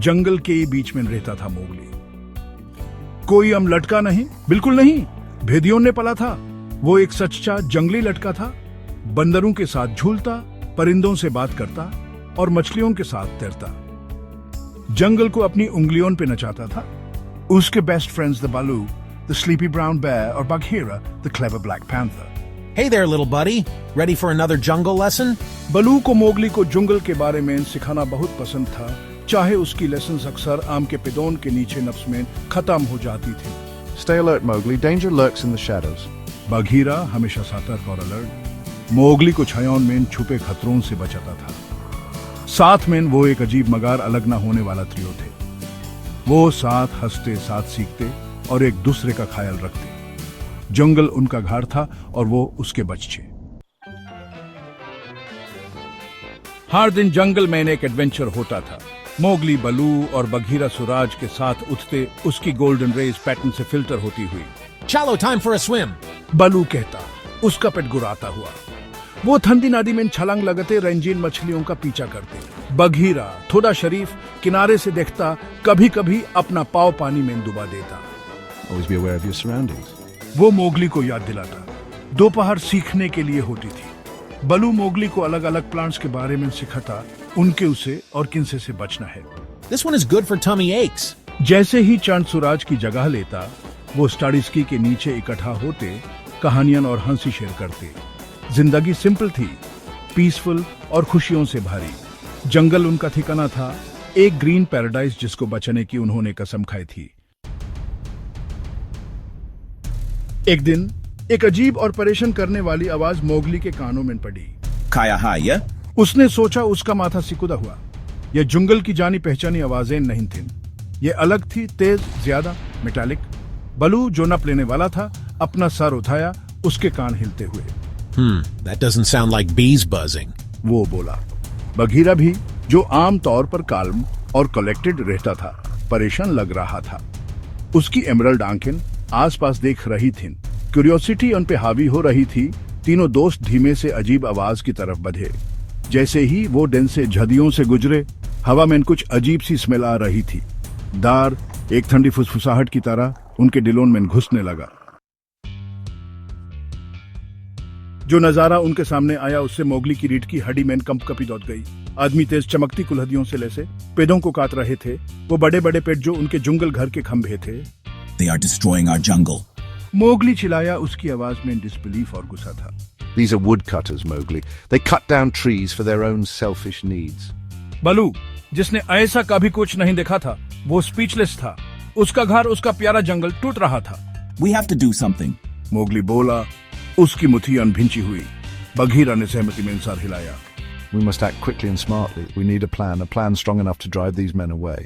जंगल के बीच में रहता था मोगली। कोई हम लटका नहीं, बिल्कुल नहीं, भेदियों ने पला था। वो एक सच्चा जंगली लटका था। बंदरों के साथ झूलता, परिंदों से बात करता और मछलियों के साथ तैरता। जंगल को अपनी उंगलियों पे नचाता था। उसके बेस्ट फ्रेंड्स द बालू, द स्लीपी ब्राउन बेयर और Bagheera the clever black panther. Hey there, little buddy. Ready for another jungle lesson? बलू को मोगली को जंगल के बारे में सिखाना बहुत पसंद था, चाहे उसकी लेसन्स अक्सर आम के पेड़ों के नीचे नफ्स में खत्म हो जाती थी। Stay alert, Mowgli. Danger lurks in the shadows. Bagheera हमेशा सतर्क और अलर्ट मोगली को छायाओं में छुपे खतरों से बचाता था। साथ में वो एक अजीब मगर अलग ना होने वाला त्रियो थे। वो साथ हंसते, साथ सीखते और एक दूसरे का ख्याल रखते। जंगल उनका घर था और वो उसके बच्चे। हर दिन जंगल में एक एडवेंचर होता था। मोगली बलू और बघीरा सूरज के साथ उठते, उसकी गोल्डन रेज पैटर्न से फिल्टर होती हुई। Shallow, time for a swim. बलू कहता, उसका पेट गुराता हुआ। वो ठंडी नदी में छलांग लगाते रंगीन मछलियों का पीछा करते। बघीरा थोड़ा शरीफ किनारे से देखता, कभी कभी अपना पाव पानी में डुबा देता। Always be aware of your surroundings. वो मोगली को याद दिलाता, दोपहर सीखने के लिए होती थी। बलू मोगली को अलग अलग प्लांट्स के बारे में सिखाता, उनके उसे और किनसे से बचना है। This one is good for tummy aches. जैसे ही चांद सूरज की जगह लेता, वो स्टडी स्की के नीचे इकट्ठा होते, कहानियां और हंसी शेयर करते। जिंदगी सिंपल थी, पीसफुल और खुशियों से भरी। जंगल उनका ठिकाना था, एक ग्रीन पैराडाइज जिसको बचाने की उन्होंने कसम खाई थी। एक दिन एक अजीब और परेशान करने वाली आवाज मोगली के कानों में पड़ी। Kaya haya? उसने सोचा, उसका माथा सिकुड़ा हुआ। यह जंगल की जानी पहचानी आवाजें नहीं थीं। ये अलग थी, तेज, ज्यादा, मेटालिक। बलू जो नप लेने वाला था, अपना सर उठाया, उसके कान हिलते हुए। That doesn't sound like bees buzzing. वो बोला। बघीरा भी, जो आम तौर पर काल्म और कलेक्टेड रहता था, परेशान लग रहा था। उसकी एमरल्ड आंखें आसपास देख रही थीं। क्यूरियोसिटी उन पे हावी हो रही थी। तीनों दोस्त धीमे से अजीब आवाज की तरफ बढ़े। जैसे ही वो दिन से झदियों से गुजरे, हवा में कुछ अजीब सी स्मेल आ रही थी। दार एक ठंडी फुसफुसाहट की तरह उनके दिलों में घुसने लगा। जो नजारा उनके सामने आया, उससे मोगली की रीढ़ की हड्डी में कंपकपी दौड़ गई। आदमी तेज चमकती कुल्हाड़ियों से लैसे पेड़ों को काट रहे थे। वो बड़े बड़े पेड़ जो उनके जंगल घर के खंभे थे। They are destroying our jungle. Mowgli चिल्लाया, उसकी आवाज में डिसबिलीफ और गुस्सा था। These are woodcutters, Mowgli. They cut down trees for their own selfish needs. बलू, जिसने ऐसा कभी कुछ नहीं देखा था, वो स्पीचलेस था। उसका घर, उसका प्यारा जंगल टूट रहा था। We have to do something. Mowgli बोला, उसकी मुठ्ठियां भिंची हुई। बघीरा ने सहमति में सर हिलाया। We must act quickly and smartly. We need a plan strong enough to drive these men away.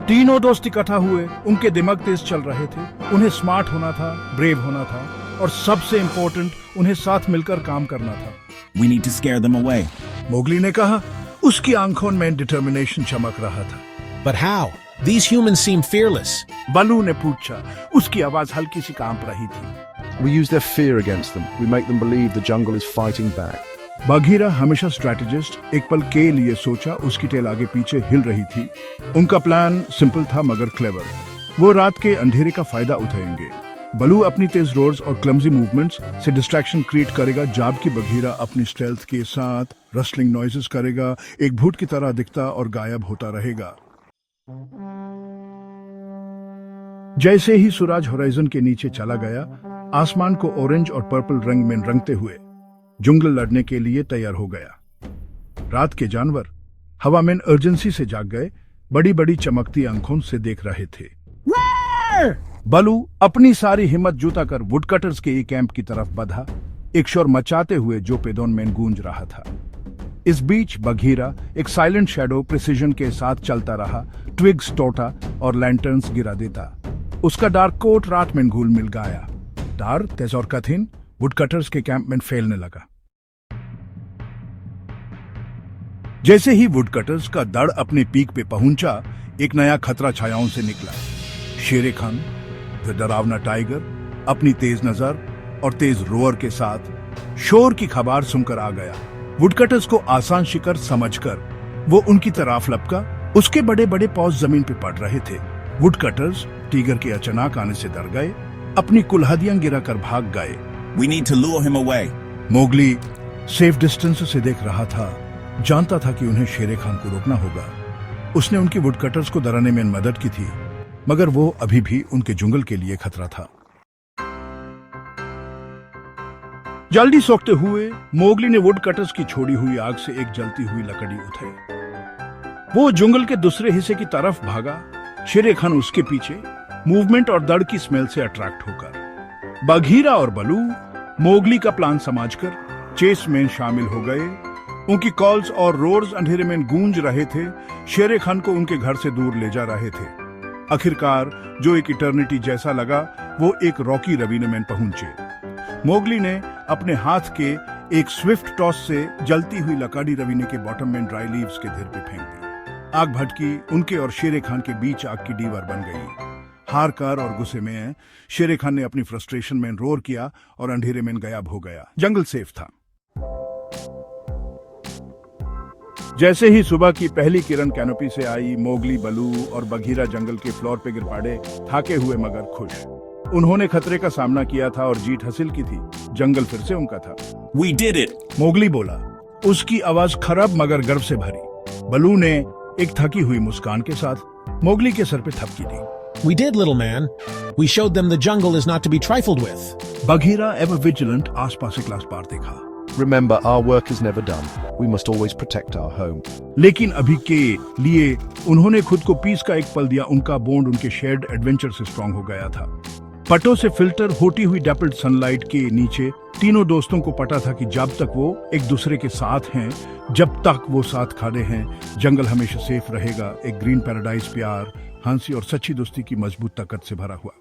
तीनों दोस्त इकट्ठा हुए। उनके दिमाग तेज चल रहे थे। उन्हें स्मार्ट होना था, ब्रेव होना था और सबसे इंपॉर्टेंट, उन्हें साथ मिलकर काम करना था। We need to scare them away. Mowgli ने कहा, उसकी आंखों में डिटर्मिनेशन चमक रहा था। But how? These humans seem fearless. बलू ने पूछा, उसकी आवाज हल्की सी कांप रही थी। We use their fear against them. We make them believe the jungle is fighting back. Bagheera हमेशा स्ट्रैटेजिस्ट, एक पल के लिए सोचा, उसकी टेल आगे पीछे हिल रही थी। उनका प्लान सिंपल था मगर क्लेवर। वो रात के अंधेरे का फायदा उठाएंगे। बलू अपनी तेज रोड्स और क्लमजी मूवमेंट्स से डिस्ट्रैक्शन क्रिएट करेगा, जबकि बघीरा अपनी स्टेल्थ के साथ रस्लिंग नॉइजेस करेगा, एक भूत की तरह दिखता और गायब होता रहेगा। जैसे ही सूरज होराइजन के नीचे चला गया, आसमान को ऑरेंज और पर्पल रंग में रंगते हुए जंगल लड़ने के लिए तैयार हो गया। रात के जानवर हवा में अर्जेंसी से जाग गए, बड़ी बड़ी चमकती आंखों से देख रहे थे। बलू अपनी सारी हिम्मत जुटा कर वुडकटर्स के एक कैंप की तरफ बढ़ा, एक शोर मचाते हुए जो पेड़ों में गूंज रहा था। इस बीच बघीरा एक साइलेंट शैडो प्रिसीजन के साथ चलता रहा, ट्विग्स टोटा और लैंटर्न्स गिरा देता। उसका डार्क कोट रात में घुल मिल गया। डार तेज और कठिन वुडकटर्स के कैंप में फैलने लगा। जैसे ही वुडकटर्स का दड़ अपने पीक पे पहुंचा, एक नया खतरा छायाओं से निकला। शेर खान, द डरावना टाइगर, अपनी तेज नजर और तेज रोअर के साथ शोर की खबर सुनकर आ गया। वुडकटर्स को आसान शिकार समझकर वो उनकी तरफ लपका। उसके बड़े बड़े पॉज जमीन पे पड़ रहे थे। वुड कटर्स टीगर के अचानक आने से डर गए, अपनी कुल्हाड़ियां गिराकर भाग गए। We need to lure him away. Mowgli safe distance से देख रहा था, जानता था कि उन्हें शेर खान को रोकना होगा। उसने उनकी वुड कटर्स को डराने में मदद की थी, मगर वो अभी भी उनके जंगल के लिए खतरा था। जल्दी सोखते हुए मोगली ने वुड कटर्स की छोड़ी हुई आग से एक जलती हुई लकड़ी उठाई। वो जंगल के दूसरे हिस्से की तरफ भागा, शेर खान उसके पीछे, मूवमेंट और दर्द की स्मेल से अट्रैक्ट होकर। बघीरा और बलू मोगली का प्लान समझकर चेस में शामिल हो गए। उनकी कॉल्स और रोर्स अंधेरे में गूंज रहे थे, शेर खान को उनके घर से दूर ले जा रहे थे। आखिरकार जो एक इटर्निटी जैसा लगा, वो एक रॉकी रवीने में पहुंचे। मोगली ने अपने हाथ के एक स्विफ्ट टॉस से जलती हुई लकड़ी रवीने के बॉटम में ड्राई लीव्स के ढेर पे फेंक दी। आग भटकी, उनके और शेर खान के बीच आग की दीवार बन गई। हार कर और गुस्से में शेर खान ने अपनी फ्रस्ट्रेशन में रोर किया और अंधेरे में गायब हो गया। जंगल सेफ था। जैसे ही सुबह की पहली किरण कैनोपी से आई, मोगली, बलू और बघीरा जंगल के फ्लोर पे गिर पड़े, थाके हुए मगर खुश। उन्होंने खतरे का सामना किया था और जीत हासिल की थी। जंगल फिर से उनका था। We did it. मोगली बोला, उसकी आवाज खराब मगर गर्व से भरी। बलू ने एक थकी हुई मुस्कान के साथ मोगली के सर पे थपकी दी। We did, little man. We showed them the jungle is not to be trifled with. Bagheera ever vigilant आसपास एक लाश पार देखा। Remember, our work is never done. We must always protect our home. लेकिन अभी के लिए उन्होंने खुद को पीस का एक पल दिया। उनका बॉन्ड उनके शेयर्ड एडवेंचर से स्ट्रांग हो गया था। पटों से फिल्टर होती हुई डेप्ल्ड सनलाइट के नीचे तीनों दोस्तों को पता था कि जब तक वो एक दूसरे के साथ हैं, जब तक वो साथ खड़े हैं, जंगल हमेशा सेफ रहेगा। एक ग्रीन पैराडाइज प्यार, हंसी और सच्ची दोस्ती की मजबूत ताकत से भरा हुआ।